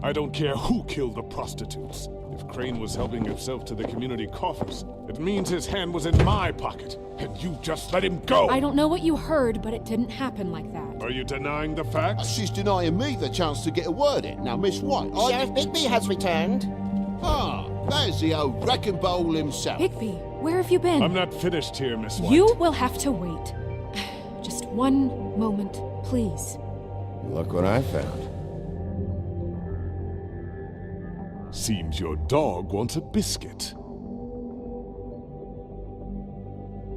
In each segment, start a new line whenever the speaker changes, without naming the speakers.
I don't care who killed the prostitutes. If Crane was helping himself to the community coffers, it means his hand was in my pocket, and you just let him go!
I don't know what you heard, but it didn't happen like that.
Are you denying the facts?
She's denying me the chance to get a word in. Now, Miss White,
Sheriff Bigby has returned.
Ah, there's the old wrecking bowl himself.
Bigby, where have you been?
I'm not finished here, Miss White.
You will have to wait. Just one moment, please.
Look what I found.
Seems your dog wants a biscuit.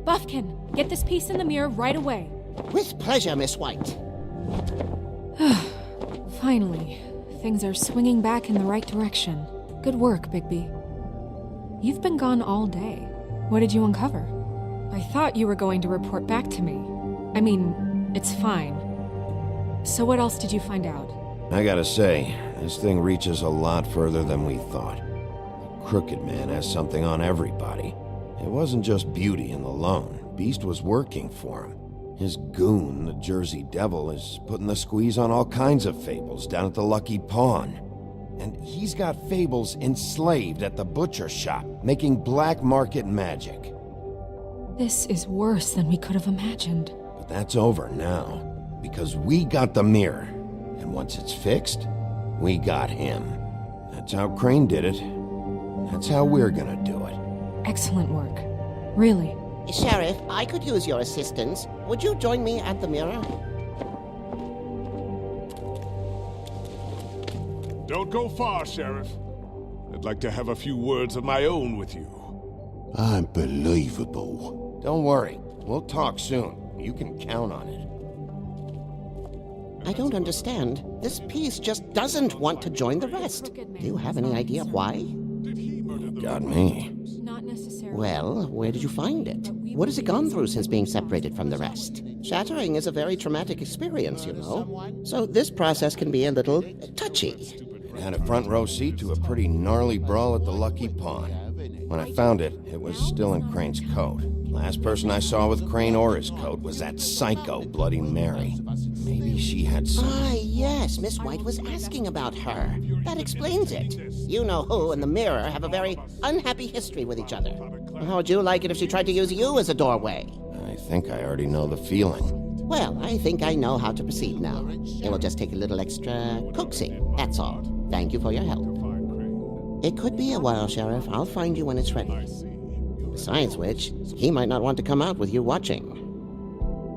Buffkin, get this piece in the mirror right away.
With pleasure, Miss White.
Finally, things are swinging back in the right direction. Good work, Bigby. You've been gone all day. What did you uncover? I thought you were going to report back to me. I mean, it's fine. So what else did you find out?
I gotta say, this thing reaches a lot further than we thought. The Crooked Man has something on everybody. It wasn't just Beauty and the Lone. Beast was working for him. His goon, the Jersey Devil, is putting the squeeze on all kinds of Fables down at the Lucky Pawn. And he's got Fables enslaved at the butcher shop, making black market magic.
This is worse than we could have imagined.
But that's over now, because we got the mirror. And once it's fixed, we got him. That's how Crane did it. That's how we're gonna do it.
Excellent work. Really.
Sheriff, I could use your assistance. Would you join me at the mirror?
Don't go far, Sheriff. I'd like to have a few words of my own with you.
Unbelievable.
Don't worry, we'll talk soon. You can count on it.
I don't understand. This piece just doesn't want to join the rest. Do you have any idea why?
Got me.
Not necessarily.
Well, where did you find it? What has it gone through since being separated from the rest? Shattering is a very traumatic experience, you know. So this process can be a little touchy.
It had a front row seat to a pretty gnarly brawl at the Lucky Pawn. When I found it, it was still in Crane's coat. Last person I saw with Crane or his coat was that psycho Bloody Mary. Maybe she had some...
Ah, yes, Miss White was asking about her. That explains it. You know who and the mirror have a very unhappy history with each other. How would you like it if she tried to use you as a doorway?
I think I already know the feeling.
Well, I think I know how to proceed now. It will just take a little extra coaxing, that's all. Thank you for your help. It could be a while, Sheriff. I'll find you when it's ready. Besides which, he might not want to come out with you watching.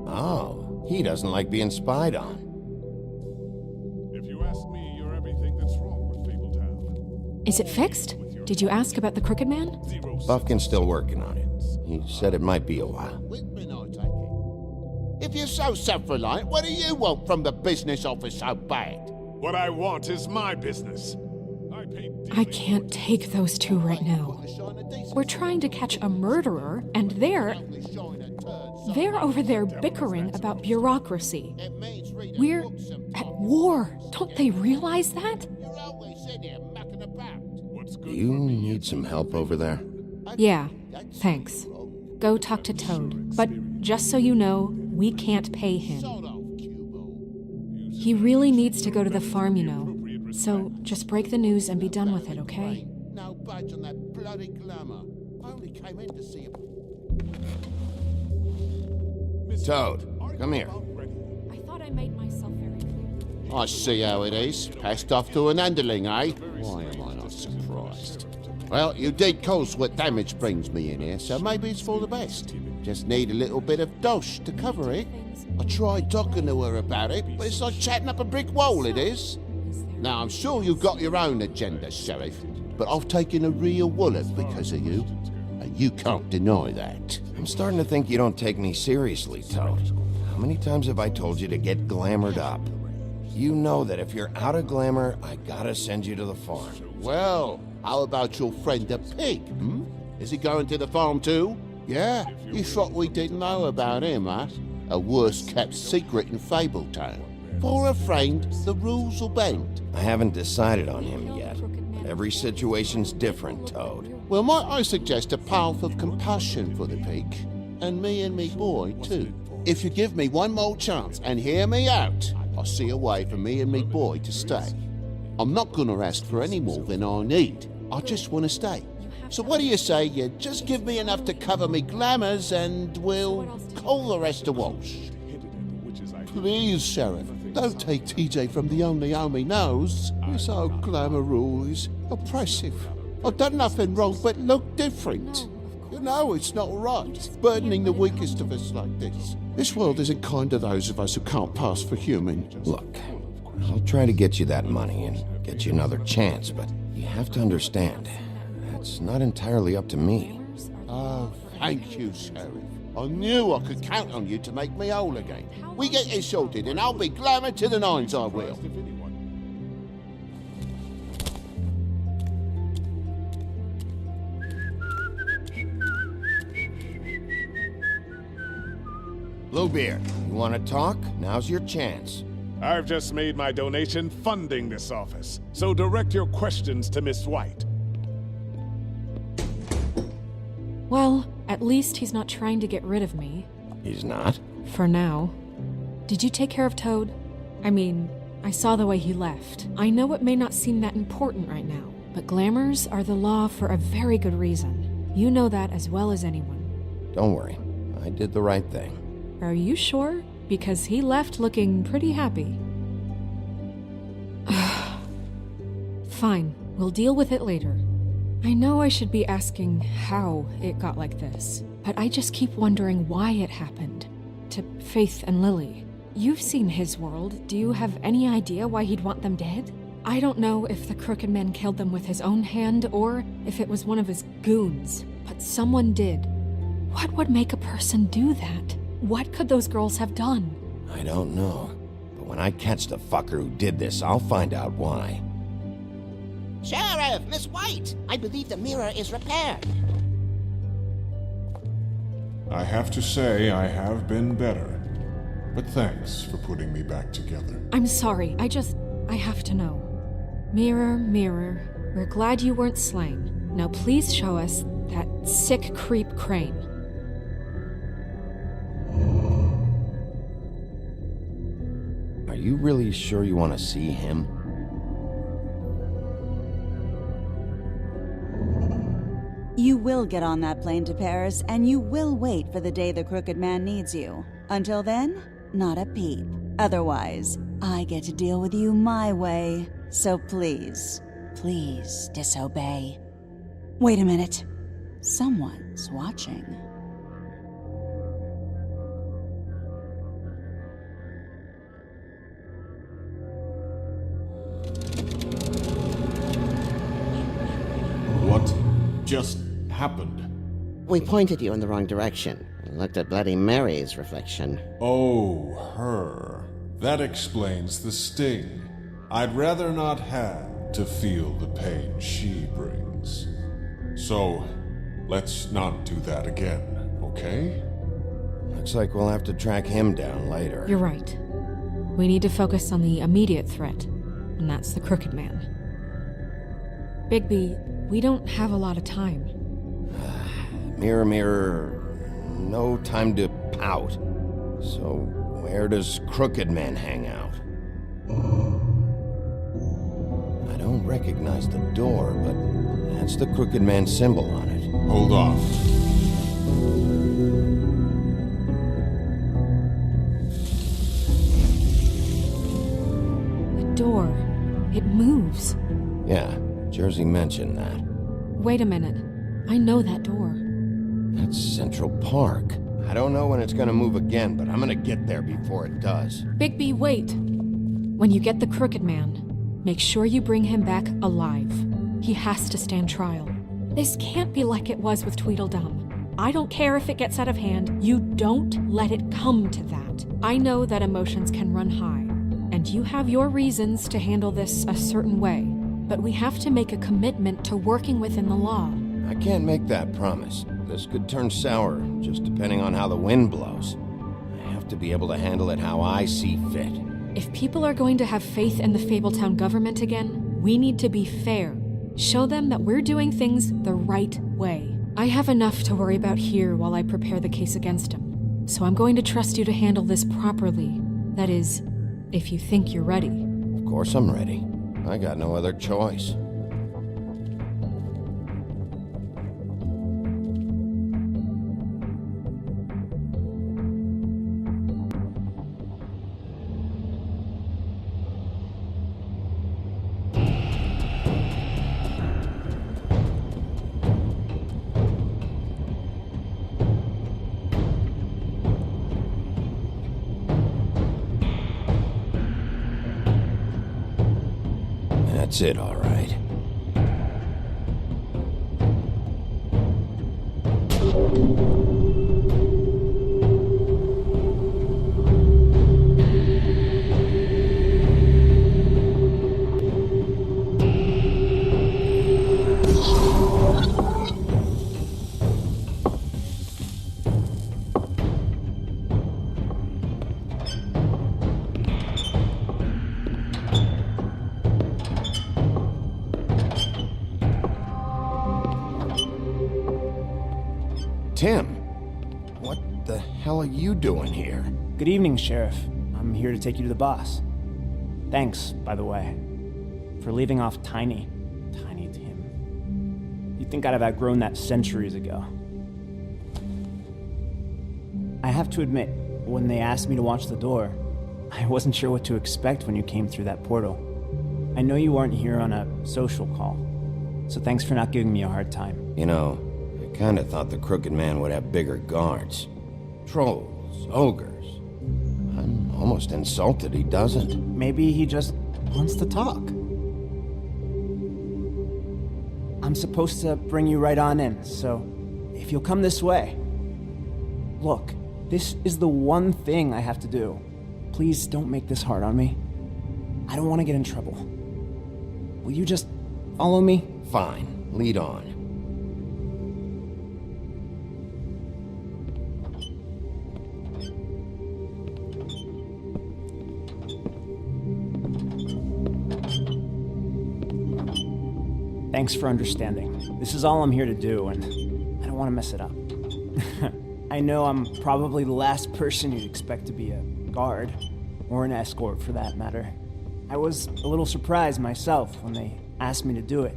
Oh, he doesn't like being spied on.
If you ask me, you're everything that's wrong with Fabletown.
Is it fixed? Did you ask about the Crooked Man?
Buffkin's still working on it. He said it might be a while.
If you're so self-reliant, what do you want from the business office so bad?
What I want is my business.
I can't take those two right now. We're trying to catch a murderer, and they're over there bickering about bureaucracy. We're at war. Don't they realize that?
Do you need some help over there?
Yeah, thanks. Go talk to Toad. But just so you know, we can't pay him. He really needs to go to the farm, you know. So just break the news and be done with it, okay?
No budge on that bloody glamour. I only came in to see him.
Toad, come here.
I thought I made myself very clear.
I see how it is. Passed off to an underling, eh? Why am I not surprised? Well, you did cause what damage brings me in here, so maybe it's for the best. Just need a little bit of dosh to cover it. I tried talking to her about it, but it's like chatting up a brick wall, it is. Now, I'm sure you've got your own agenda, Sheriff, but I've taken a real wallet because of you, and you can't deny that.
I'm starting to think you don't take me seriously, Toad. How many times have I told you to get glamored up? You know that if you're out of glamour, I gotta send you to the farm.
Well, how about your friend the pig, hmm? Is he going to the farm too? Yeah? You thought we didn't know about him, huh? A worst-kept secret in Fabletown. For a friend, the rules will bend.
I haven't decided on him yet, but every situation's different, Toad.
Well, might I suggest a path of compassion for the pig? And me boy, too. If you give me one more chance and hear me out, I'll see a way for me and me boy to stay. I'm not gonna ask for any more than I need. I just want to stay. So what do you say you just give me enough to cover me glamours and we'll call the rest a wash? Please, Sheriff, don't take TJ from the only home he knows. This old glamour rule is oppressive. I've done nothing wrong but look different. You know it's not right, burdening the weakest of us like this. This world isn't kind to those of us who can't pass for human.
Look, I'll try to get you that money and get you another chance, but you have to understand, that's not entirely up to me.
Oh, thank you, Sheriff. I knew I could count on you to make me whole again. We get this sorted and I'll be glamour to the nines, I will.
Bluebeard, you want to talk? Now's your chance.
I've just made my donation funding this office, so direct your questions to Miss White.
Well, at least he's not trying to get rid of me.
He's not?
For now. Did you take care of Toad? I mean, I saw the way he left. I know it may not seem that important right now, but glamours are the law for a very good reason. You know that as well as anyone.
Don't worry, I did the right thing.
Are you sure? Because he left looking pretty happy. Fine, we'll deal with it later. I know I should be asking how it got like this, but I just keep wondering why it happened. To Faith and Lily. You've seen his world. Do you have any idea why he'd want them dead? I don't know if the Crooked Man killed them with his own hand or if it was one of his goons, but someone did. What would make a person do that? What could those girls have done?
I don't know, but when I catch the fucker who did this, I'll find out why.
Sheriff, Miss White, I believe the mirror is repaired.
I have to say I have been better, but thanks for putting me back together.
I'm sorry, I have to know. Mirror, mirror, we're glad you weren't slain. Now please show us that sick creep Crane.
Are you really sure you want to see him?
You will get on that plane to Paris, and you will wait for the day the Crooked Man needs you. Until then, not a peep. Otherwise, I get to deal with you my way. So please, please disobey. Wait a minute. Someone's watching.
What just happened?
We pointed you in the wrong direction and looked at Bloody Mary's reflection.
Oh, her. That explains the sting. I'd rather not have to feel the pain she brings. So, let's not do that again, okay?
Looks like we'll have to track him down later.
You're right. We need to focus on the immediate threat, and that's the Crooked Man. Bigby, we don't have a lot of time.
Mirror, mirror, no time to pout. So, where does Crooked Man hang out? I don't recognize the door, but that's the Crooked Man symbol on it.
Hold on.
The door. It moves.
Yeah, Jersey mentioned that.
Wait a minute. I know that door.
That's Central Park. I don't know when it's gonna move again, but I'm gonna get there before it does.
Bigby, wait! When you get the Crooked Man, make sure you bring him back alive. He has to stand trial. This can't be like it was with Tweedledum. I don't care if it gets out of hand. You don't let it come to that. I know that emotions can run high, and you have your reasons to handle this a certain way, but we have to make a commitment to working within the law.
I can't make that promise. This could turn sour, just depending on how the wind blows. I have to be able to handle it how I see fit.
If people are going to have faith in the Fabletown government again, we need to be fair. Show them that we're doing things the right way. I have enough to worry about here while I prepare the case against him. So I'm going to trust you to handle this properly. That is, if you think you're ready.
Of course I'm ready. I got no other choice. That's it, all right. Tim, what the hell are you doing here?
Good evening, Sheriff. I'm here to take you to the boss. Thanks, by the way, for leaving off Tiny. Tiny Tim. You'd think I'd have outgrown that centuries ago. I have to admit, when they asked me to watch the door, I wasn't sure what to expect when you came through that portal. I know you weren't here on a social call, so thanks for not giving me a hard time.
You know, I kinda thought the Crooked Man would have bigger guards. Trolls, ogres. I'm almost insulted he doesn't.
Maybe he just wants to talk. I'm supposed to bring you right on in, so if you'll come this way. Look, this is the one thing I have to do. Please don't make this hard on me. I don't want to get in trouble. Will you just follow me?
Fine, lead on.
Thanks for understanding. This is all I'm here to do, and I don't want to mess it up. I know I'm probably the last person you'd expect to be a guard, or an escort for that matter. I was a little surprised myself when they asked me to do it.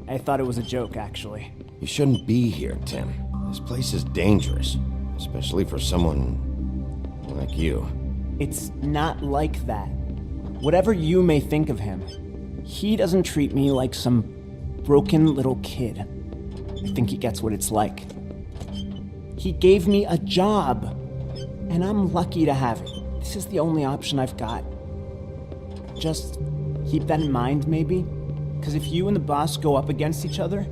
I thought it was a joke, actually.
You shouldn't be here, Tim. This place is dangerous, especially for someone like you.
It's not like that. Whatever you may think of him, he doesn't treat me like some broken little kid. I think he gets what it's like. He gave me a job, and I'm lucky to have it. This is the only option I've got. Just keep that in mind, maybe? Because if you and the boss go up against each other,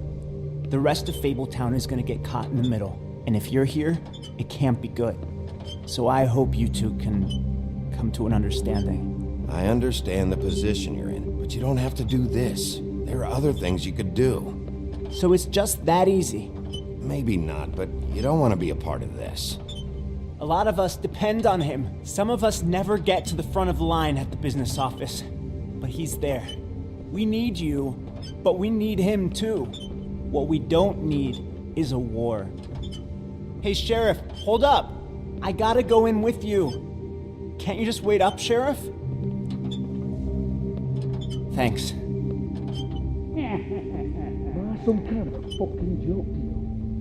the rest of Fabletown is going to get caught in the middle. And if you're here, it can't be good. So I hope you two can come to an understanding.
I understand the position you're in, but you don't have to do this. There are other things you could do.
So it's just that easy.
Maybe not, but you don't want to be a part of this.
A lot of us depend on him. Some of us never get to the front of the line at the business office. But he's there. We need you, but we need him too. What we don't need is a war. Hey, Sheriff, hold up. I gotta go in with you. Can't you just wait up, Sheriff? Thanks.
Some kind of a fucking joke to you.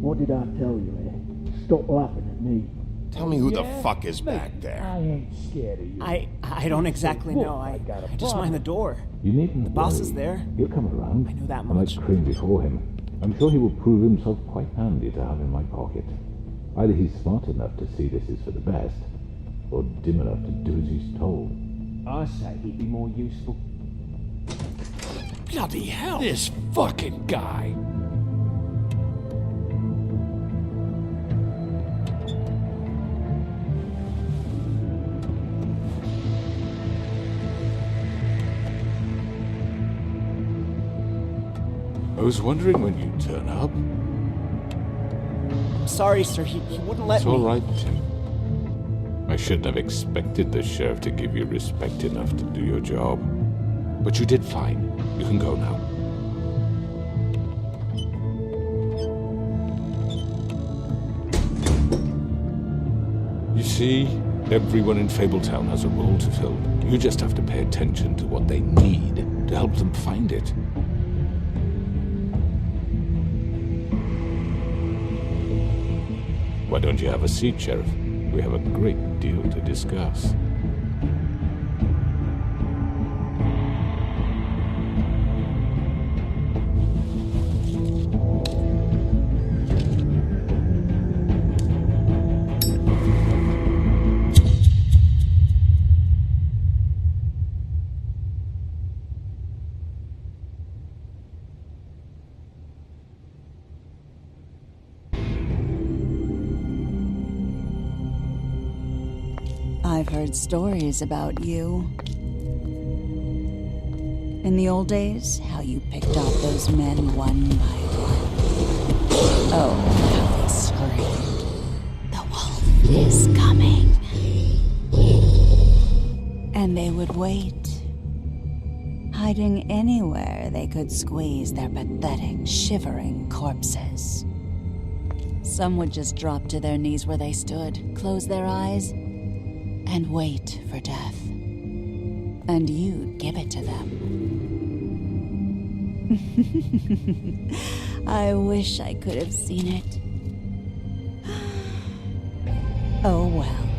What did I tell you, eh? Stop laughing at me.
Tell me who the fuck is back
I
there.
ain't scared of you.
I don't exactly know. I just mind the door.
You needn't
The boss
worry.
is there.
He'll come around.
I know that
And
much.
I've trained before him. I'm sure he will prove himself quite handy to have in my pocket. Either he's smart enough to see this is for the best, or dim enough to do as he's told.
I say he'd be more useful.
Bloody hell! This fucking guy! I was wondering when you'd turn up.
I'm sorry, sir. He wouldn't let
It's
me.
all right, Tim. I shouldn't have expected the sheriff to give you respect enough to do your job. But you did fine. You can go now. You see,
Everyone in Fabletown has a role to fill. You just have to pay attention to what they need to help them find it. Why don't you have a seat, Sheriff? We have a great deal to discuss.
I've heard stories about you. In the old days, how you picked off those men one by one. Oh, how they screamed. The wolf is coming. And they would wait, hiding anywhere they could squeeze their pathetic, shivering corpses. Some would just drop to their knees where they stood, close their eyes, and wait for death. And you'd give it to them. I wish I could have seen it. Oh well.